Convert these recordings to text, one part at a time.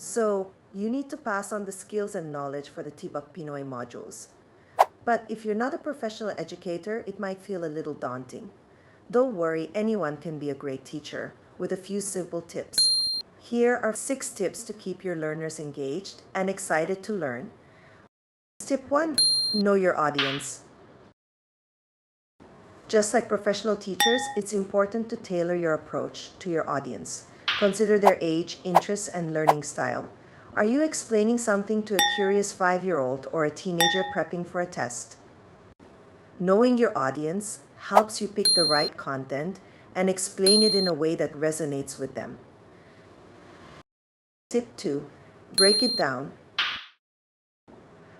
So you need to pass on the skills and knowledge for the Tibok Pinoy modules. But if you're not a professional educator, it might feel a little daunting. Don't worry, anyone can be a great teacher with a few simple tips. Here are 6 tips to keep your learners engaged and excited to learn. Tip 1. Know your audience. Just like professional teachers, it's important to tailor your approach to your audience. Consider their age, interests, and learning style. Are you explaining something to a curious 5-year-old or a teenager prepping for a test? Knowing your audience helps you pick the right content and explain it in a way that resonates with them. Tip 2. Break it down.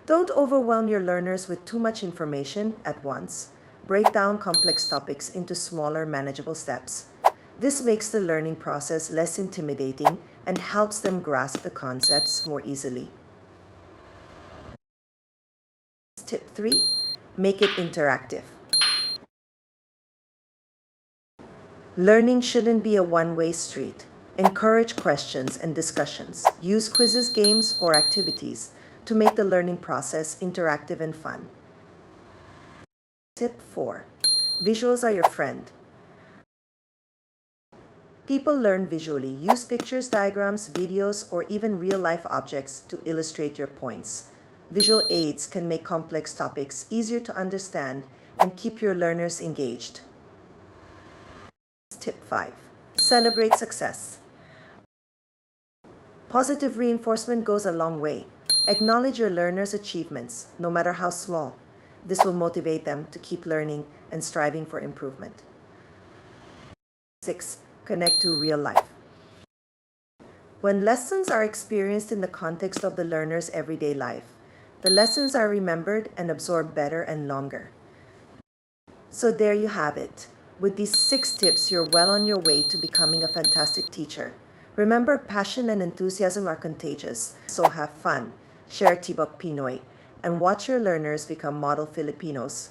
Don't overwhelm your learners with too much information at once. Break down complex topics into smaller, manageable steps. This makes the learning process less intimidating and helps them grasp the concepts more easily. Tip 3. Make it interactive. Learning shouldn't be a one-way street. Encourage questions and discussions. Use quizzes, games, or activities to make the learning process interactive and fun. Tip 4. Visuals are your friend. People learn visually. Use pictures, diagrams, videos, or even real-life objects to illustrate your points. Visual aids can make complex topics easier to understand and keep your learners engaged. Tip 5. Celebrate success. Positive reinforcement goes a long way. Acknowledge your learners' achievements, no matter how small. This will motivate them to keep learning and striving for improvement. 6. Connect to real life. When lessons are experienced in the context of the learner's everyday life, the lessons are remembered and absorbed better and longer. So there you have it. With these 6 tips, you're well on your way to becoming a fantastic teacher. Remember, passion and enthusiasm are contagious, so have fun, share Tibok Pinoy, and watch your learners become model Filipinos.